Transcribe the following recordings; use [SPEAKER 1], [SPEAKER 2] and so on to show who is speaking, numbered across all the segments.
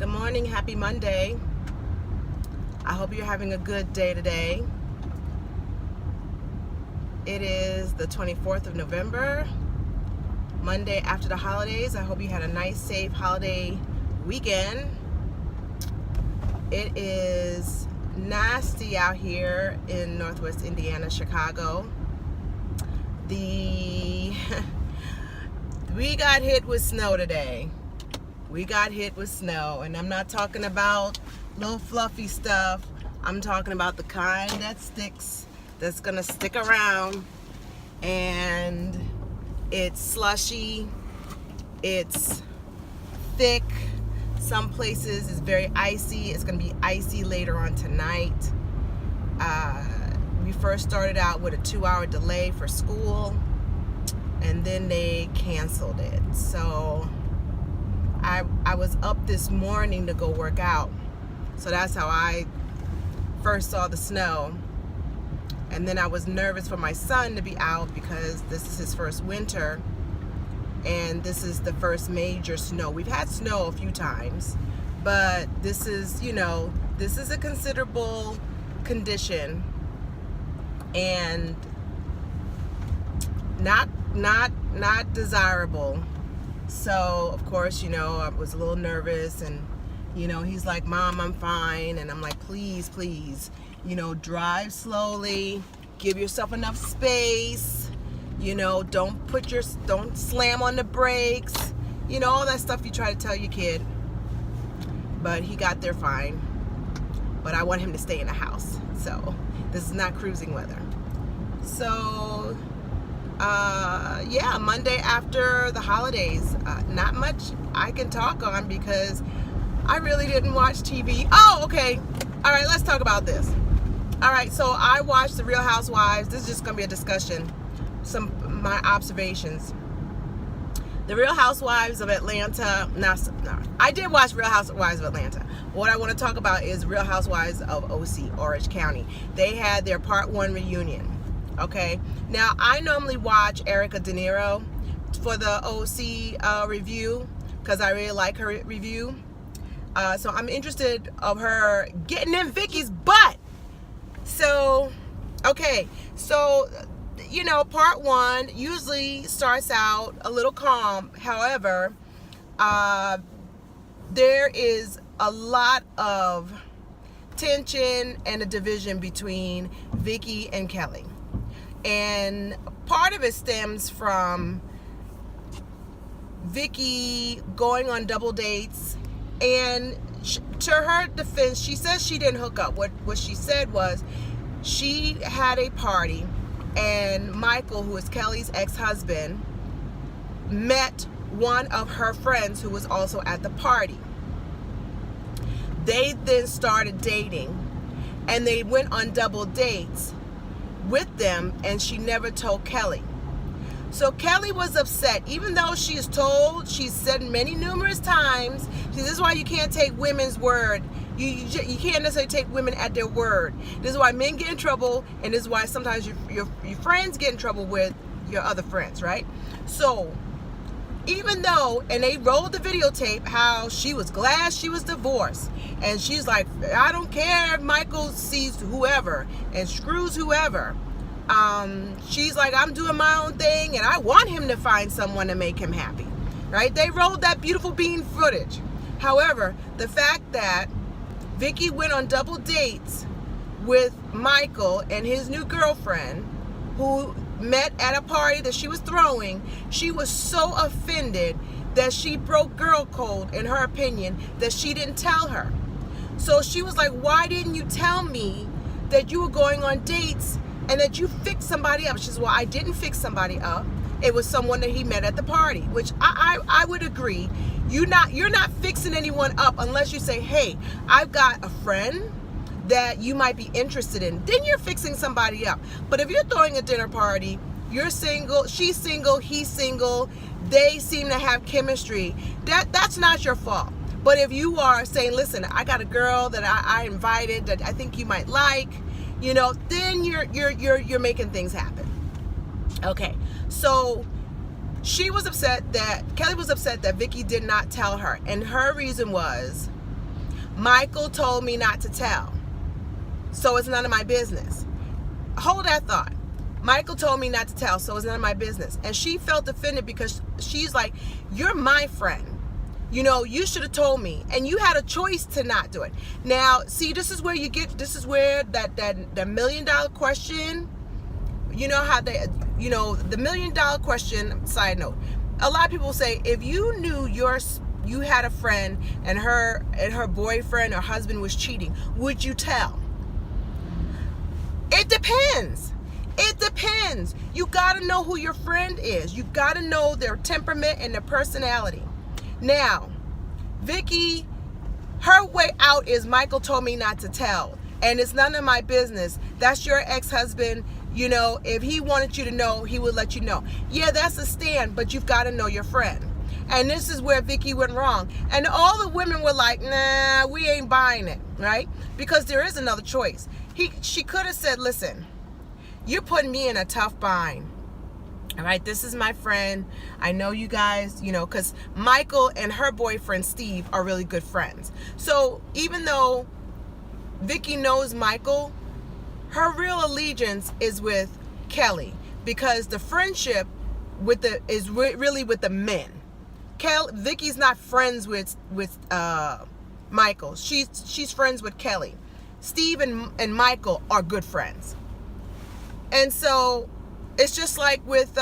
[SPEAKER 1] Good morning, happy Monday. I hope you're having a good day today. It is the 24th of November, Monday after the holidays. I hope you had a nice, safe holiday weekend. It is nasty out here in Northwest Indiana, Chicago. We got hit with snow today. We got hit with snow, and I'm not talking about little fluffy stuff. I'm talking about the kind that sticks, that's gonna stick around, and it's slushy, it's thick. Some places it's very icy. It's gonna be icy later on tonight. We first started out with a 2-hour delay for school, and then they canceled it. So I was up this morning to go work out. So that's how I first saw the snow. And then I was nervous for my son to be out because this is his first winter. And this is the first major snow. We've had snow a few times, but this is, this is a considerable condition and not desirable. So of course, I was a little nervous, and he's like, "Mom, I'm fine." And I'm like, please, drive slowly, give yourself enough space, don't slam on the brakes, all that stuff you try to tell your kid. But he got there fine. But I want him to stay in the house. So this is not cruising weather. So yeah, Monday after the holidays, not much I can talk on because I really didn't watch TV. Oh, okay. All right, let's talk about this. All right, so I watched The Real Housewives. This is just going to be a discussion, my observations. The Real Housewives of Atlanta. No, I did watch Real Housewives of Atlanta. What I want to talk about is Real Housewives of OC, Orange County. They had their part 1 reunion. Okay, now I normally watch Erica De Niro for the OC review because I really like her review. So I'm interested of her getting in Vicky's butt. So, okay, so part 1 usually starts out a little calm. However, there is a lot of tension and a division between Vicky and Kelly. And part of it stems from Vicky going on double dates. And to her defense, she says she didn't hook up. What she said was she had a party, and Michael, who is Kelly's ex-husband, met one of her friends who was also at the party. They then started dating, and they went on double dates with them, and she never told Kelly. So Kelly was upset, even though she's said numerous times, this is why you can't take women's word. You can't necessarily take women at their word. This is why men get in trouble, and this is why sometimes your friends get in trouble with your other friends, right? So even though, and they rolled the videotape how she was glad she was divorced, and she's like, I don't care if Michael sees whoever and screws whoever. She's like, I'm doing my own thing, and I want him to find someone to make him happy, right? They rolled that beautiful bean footage. However, the fact that Vicky went on double dates with Michael and his new girlfriend, who met at a party that she was throwing, she was so offended that she broke girl code, in her opinion, that she didn't tell her. So she was like, why didn't you tell me that you were going on dates and that you fixed somebody up? She says, well, I didn't fix somebody up. It was someone that he met at the party, which I would agree. You're not fixing anyone up unless you say, hey, I've got a friend that you might be interested in. Then you're fixing somebody up. But if you're throwing a dinner party, you're single, she's single, he's single, they seem to have chemistry, that's not your fault. But if you are saying, listen, I got a girl that I invited that I think you might like, then you're making things happen. Okay, so Kelly was upset that Vicky did not tell her, and her reason was Michael told me not to tell, so it's none of my business. Hold that thought. Michael told me not to tell, so it's none of my business. And she felt offended because she's like, you're my friend. You know, you should have told me, and you had a choice to not do it. Now, see, this is where that $1 million question, you know how they, you know, the $1 million question, side note, a lot of people say, if you knew you had a friend and her boyfriend or husband was cheating, would you tell? It depends. It depends. You got to know who your friend is. You got to know their temperament and their personality. Now, Vicky, her way out is Michael told me not to tell, and it's none of my business. That's your ex-husband. You know, if he wanted you to know, he would let you know. Yeah, that's a stand, but you've got to know your friend. And this is where Vicky went wrong. And all the women were like, nah, we ain't buying it, right? Because there is another choice. She could have said, listen, you're putting me in a tough bind. All right, this is my friend. I know you guys, you know, because Michael and her boyfriend, Steve, are really good friends. So even though Vicky knows Michael, her real allegiance is with Kelly, because the friendship is really with the men. Vicky's not friends with Michael. She's friends with Kelly. Steve and Michael are good friends. And so it's just like with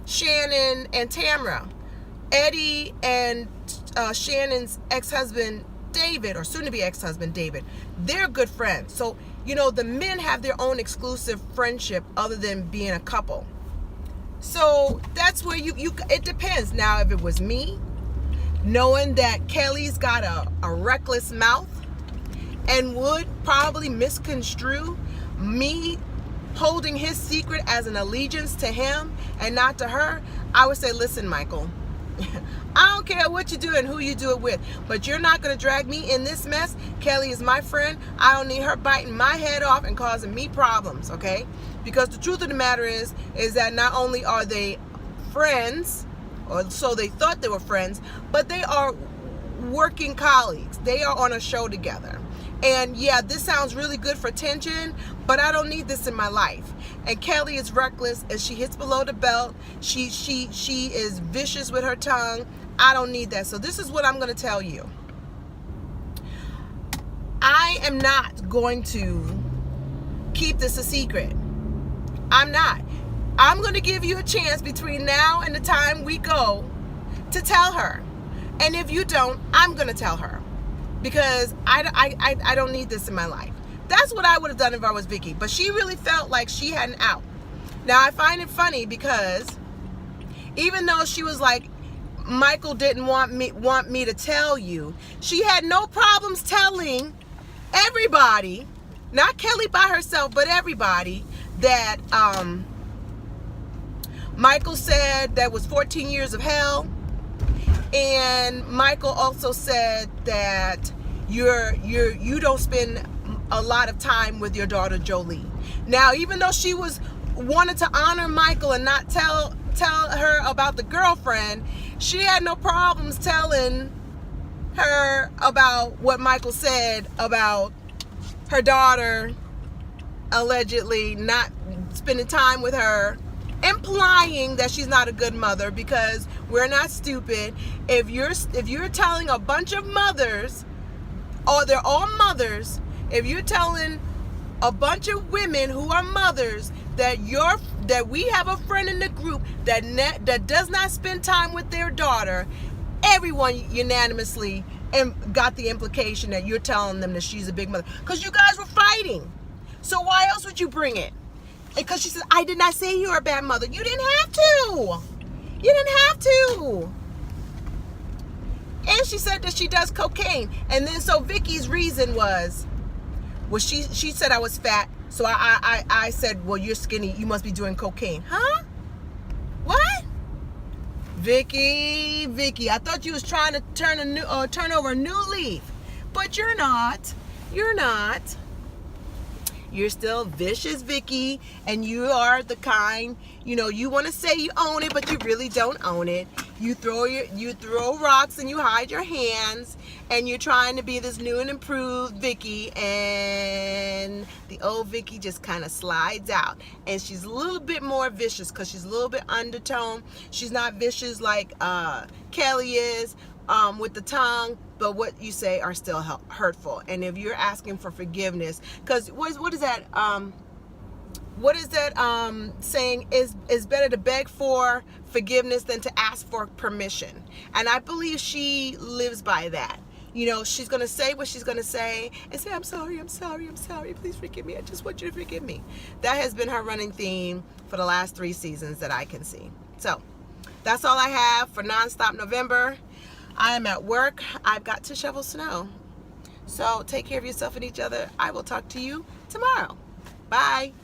[SPEAKER 1] Shannon and Tamra. Eddie and Shannon's ex-husband David, or soon-to-be ex-husband David, they're good friends. So, you know, the men have their own exclusive friendship other than being a couple. So that's where it depends. Now, if it was me, knowing that Kelly's got a reckless mouth and would probably misconstrue me holding his secret as an allegiance to him and not to her, I would say, listen, Michael, I don't care what you do and who you do it with, but you're not going to drag me in this mess. Kelly is my friend. I don't need her biting my head off and causing me problems, okay? Because the truth of the matter is that not only are they friends, or so they thought they were friends, but they are working colleagues. They are on a show together. And yeah, this sounds really good for tension, but I don't need this in my life. And Kelly is reckless, and she hits below the belt. She is vicious with her tongue. I don't need that. So this is what I'm going to tell you. I am not going to keep this a secret. I'm not. I'm going to give you a chance between now and the time we go to tell her. And if you don't, I'm going to tell her. Because I don't need this in my life. That's what I would have done if I was Vicky. But she really felt like she had an out. Now, I find it funny because even though she was like, Michael didn't want me to tell you, she had no problems telling everybody, not Kelly by herself, but everybody, that Michael said that was 14 years of hell. And Michael also said that you don't spend a lot of time with your daughter Jolie. Now, even though she wanted to honor Michael and not tell her about the girlfriend, she had no problems telling her about what Michael said about her daughter allegedly not spending time with her, implying that she's not a good mother, because we're not stupid. If you're telling a bunch of mothers, or they're all mothers, if you're telling a bunch of women who are mothers that we have a friend in the group that does not spend time with their daughter, everyone unanimously got the implication that you're telling them that she's a big mother, because you guys were fighting. So why else would you bring it? Because she said, I did not say you're a bad mother. You didn't have to. You didn't have to. And she said that she does cocaine. And then so Vicky's reason was she said I was fat. So I said, well, you're skinny. You must be doing cocaine. Huh? What? Vicky, I thought you was trying to turn over a new leaf. But you're not. You're not. You're still vicious, Vicky, and you are the kind, you want to say you own it, but you really don't own it. You throw rocks and you hide your hands, and you're trying to be this new and improved Vicky, and the old Vicky just kind of slides out, and she's a little bit more vicious because she's a little bit undertone. She's not vicious like Kelly is with the tongue, but what you say are still hurtful. And if you're asking for forgiveness, because what is that saying, is better to beg for forgiveness than to ask for permission. And I believe she lives by that. You know, she's going to say what she's going to say and say, I'm sorry, please forgive me, I just want you to forgive me. That has been her running theme for the last 3 seasons that I can see. So that's all I have for Nonstop November. I am at work. I've got to shovel snow. So take care of yourself and each other. I will talk to you tomorrow. Bye.